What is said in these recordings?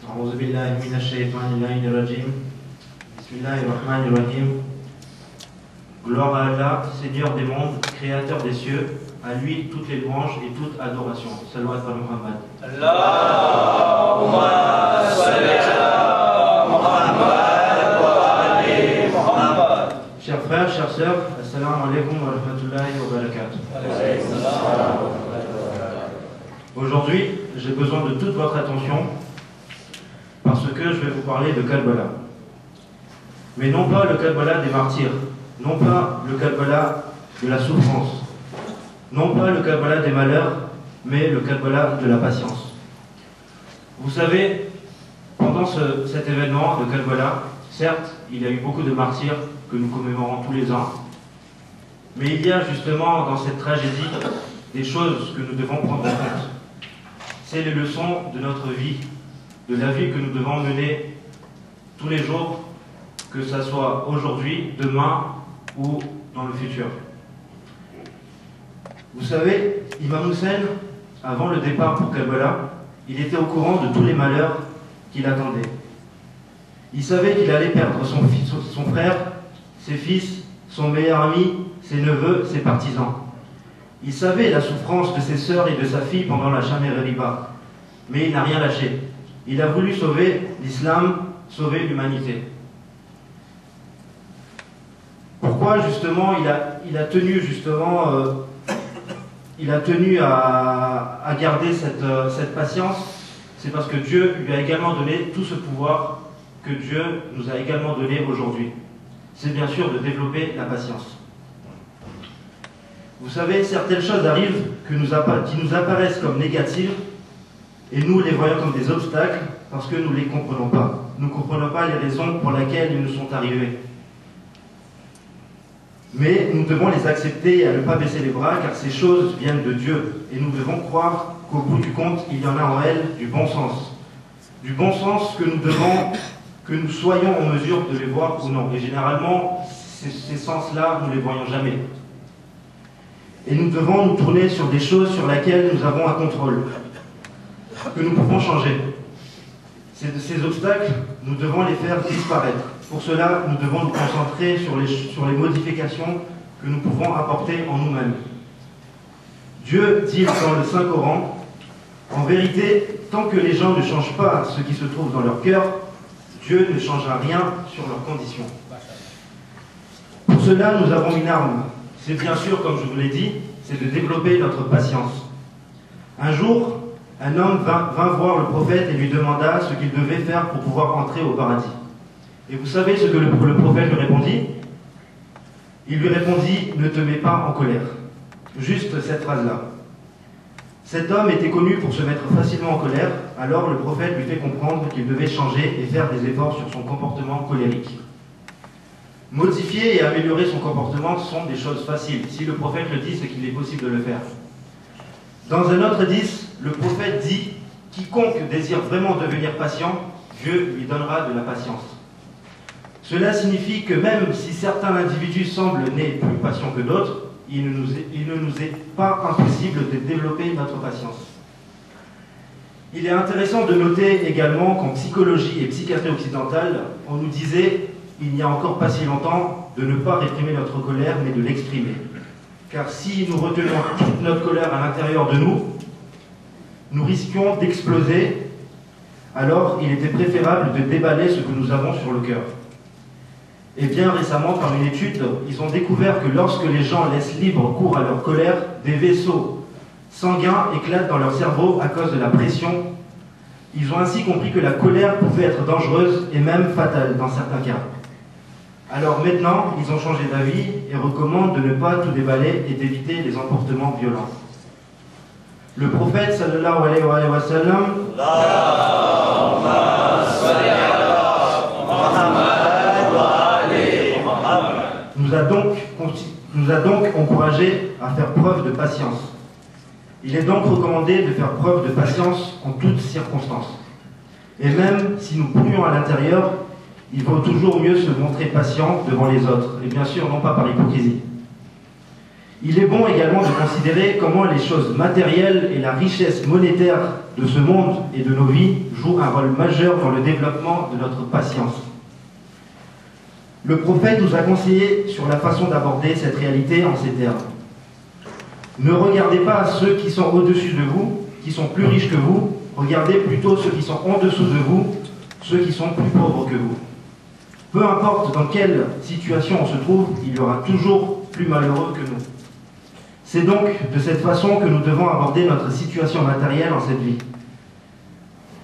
أعوذ بالله من الشيطان الرجيم. Bismillahirrahmanirrahim. Gloire à Allah, Seigneur des mondes, Créateur des cieux, à lui toutes les louanges et toute adoration. Salawat ala Muhammad. Allahumma salli ala Muhammad wa ali Muhammad. Chers frères, chères sœurs, assalamu alaikum wa rahmatullahi wa barakatuh. Aujourd'hui, j'ai besoin de toute votre attention parce que je vais vous parler de Karbala. Mais non pas le Karbala des martyrs, non pas le Karbala de la souffrance, non pas le Karbala des malheurs, mais le Karbala de la patience. Vous savez, pendant cet événement de Karbala, certes, il y a eu beaucoup de martyrs que nous commémorons tous les ans, mais il y a justement dans cette tragédie des choses que nous devons prendre en compte. C'est les leçons de notre vie, de la vie que nous devons mener tous les jours, que ce soit aujourd'hui, demain ou dans le futur. Vous savez, Imam Hussein, avant le départ pour Karbala, il était au courant de tous les malheurs qui l'attendaient. Il savait qu'il allait perdre son frère, ses fils, son meilleur ami, ses neveux, ses partisans. Il savait la souffrance de ses sœurs et de sa fille pendant la Sham el-Riba, mais il n'a rien lâché. Il a voulu sauver l'islam, sauver l'humanité. Pourquoi justement il a tenu à garder cette patience? C'est parce que Dieu lui a également donné tout ce pouvoir que Dieu nous a également donné aujourd'hui. C'est bien sûr de développer la patience. Vous savez, certaines choses arrivent qui nous apparaissent comme négatives et nous les voyons comme des obstacles parce que nous ne les comprenons pas. Nous ne comprenons pas les raisons pour lesquelles ils nous sont arrivés. Mais nous devons les accepter et à ne pas baisser les bras car ces choses viennent de Dieu et nous devons croire qu'au bout du compte, il y en a en elles du bon sens. Du bon sens que nous soyons en mesure de les voir ou non. Et généralement, ces sens-là, nous ne les voyons jamais. Et nous devons nous tourner sur des choses sur lesquelles nous avons un contrôle, que nous pouvons changer. Ces obstacles, nous devons les faire disparaître. Pour cela, nous devons nous concentrer sur les modifications que nous pouvons apporter en nous-mêmes. Dieu dit dans le Saint-Coran, en vérité, tant que les gens ne changent pas ce qui se trouve dans leur cœur, Dieu ne changera rien sur leurs conditions. Pour cela, nous avons une arme. C'est bien sûr, comme je vous l'ai dit, c'est de développer notre patience. Un jour, un homme vint voir le prophète et lui demanda ce qu'il devait faire pour pouvoir entrer au paradis. Et vous savez ce que le prophète lui répondit? Il lui répondit, ne te mets pas en colère. Juste cette phrase-là. Cet homme était connu pour se mettre facilement en colère, alors le prophète lui fait comprendre qu'il devait changer et faire des efforts sur son comportement colérique. Modifier et améliorer son comportement sont des choses faciles. Si le prophète le dit, c'est qu'il est possible de le faire. Dans un autre hadith, le prophète dit « Quiconque désire vraiment devenir patient, Dieu lui donnera de la patience ». Cela signifie que même si certains individus semblent nés plus patients que d'autres, il ne nous est pas impossible de développer notre patience. Il est intéressant de noter également qu'en psychologie et psychiatrie occidentale, on nous disait, il n'y a encore pas si longtemps, de ne pas réprimer notre colère, mais de l'exprimer. Car si nous retenons toute notre colère à l'intérieur de nous, nous risquions d'exploser. Alors, il était préférable de déballer ce que nous avons sur le cœur. Et bien récemment, par une étude, ils ont découvert que lorsque les gens laissent libre cours à leur colère, des vaisseaux sanguins éclatent dans leur cerveau à cause de la pression. Ils ont ainsi compris que la colère pouvait être dangereuse et même fatale dans certains cas. Alors maintenant, ils ont changé d'avis et recommandent de ne pas tout déballer et d'éviter les emportements violents. Le prophète sallallahu alayhi wa sallam nous a donc encouragé à faire preuve de patience. Il est donc recommandé de faire preuve de patience en toutes circonstances. Et même si nous pourrions à l'intérieur, il vaut toujours mieux se montrer patient devant les autres, et bien sûr non pas par hypocrisie. Il est bon également de considérer comment les choses matérielles et la richesse monétaire de ce monde et de nos vies jouent un rôle majeur dans le développement de notre patience. Le prophète nous a conseillé sur la façon d'aborder cette réalité en ces termes. Ne regardez pas ceux qui sont au-dessus de vous, qui sont plus riches que vous, regardez plutôt ceux qui sont en dessous de vous, ceux qui sont plus pauvres que vous. Peu importe dans quelle situation on se trouve, il y aura toujours plus malheureux que nous. C'est donc de cette façon que nous devons aborder notre situation matérielle en cette vie.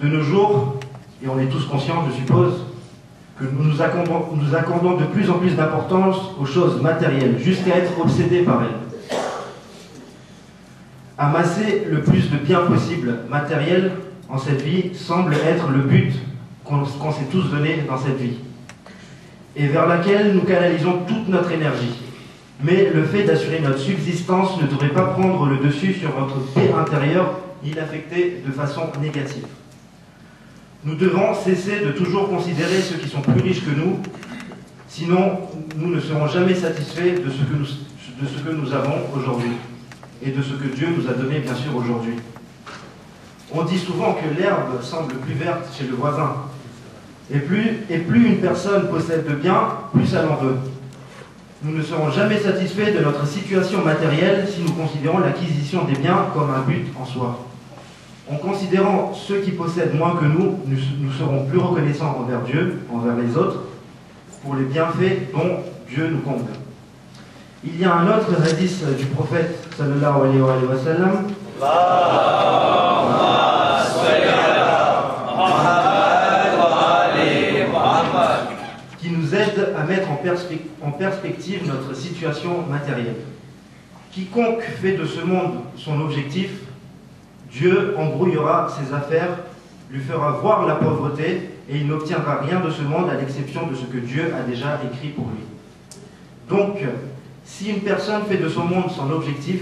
De nos jours, et on est tous conscients, je suppose, que nous accordons de plus en plus d'importance aux choses matérielles, jusqu'à être obsédés par elles. Amasser le plus de biens possible matériels en cette vie semble être le but qu'on s'est tous donné dans cette vie, et vers laquelle nous canalisons toute notre énergie. Mais le fait d'assurer notre subsistance ne devrait pas prendre le dessus sur notre paix intérieure ni l'affecter de façon négative. Nous devons cesser de toujours considérer ceux qui sont plus riches que nous, sinon nous ne serons jamais satisfaits de ce que nous avons aujourd'hui et de ce que Dieu nous a donné bien sûr aujourd'hui. On dit souvent que l'herbe semble plus verte chez le voisin, et plus une personne possède de biens, plus elle en veut. Nous ne serons jamais satisfaits de notre situation matérielle si nous considérons l'acquisition des biens comme un but en soi. En considérant ceux qui possèdent moins que nous, nous serons plus reconnaissants envers Dieu, envers les autres, pour les bienfaits dont Dieu nous comble. Il y a un autre hadith du prophète, sallallahu alayhi wa sallam, qui nous aide à mettre en perspective notre situation matérielle. Quiconque fait de ce monde son objectif, Dieu embrouillera ses affaires, lui fera voir la pauvreté, et il n'obtiendra rien de ce monde à l'exception de ce que Dieu a déjà écrit pour lui. Donc, si une personne fait de son monde son objectif,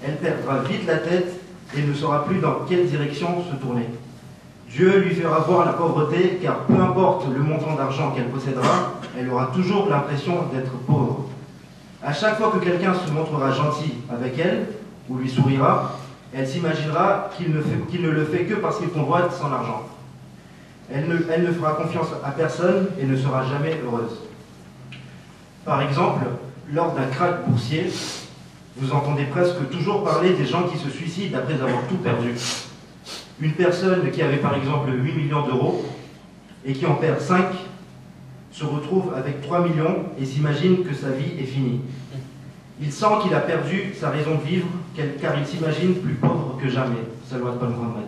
elle perdra vite la tête et ne saura plus dans quelle direction se tourner. Dieu lui fera voir la pauvreté, car peu importe le montant d'argent qu'elle possédera, elle aura toujours l'impression d'être pauvre. À chaque fois que quelqu'un se montrera gentil avec elle, ou lui sourira, elle s'imaginera qu'il ne le fait que parce qu'il convoite son argent. Elle ne fera confiance à personne et ne sera jamais heureuse. Par exemple, lors d'un krach boursier, vous entendez presque toujours parler des gens qui se suicident après avoir tout perdu. Une personne qui avait par exemple 8 millions d'euros et qui en perd 5 se retrouve avec 3 millions et s'imagine que sa vie est finie. Il sent qu'il a perdu sa raison de vivre car il s'imagine plus pauvre que jamais. Salawat Muhammad.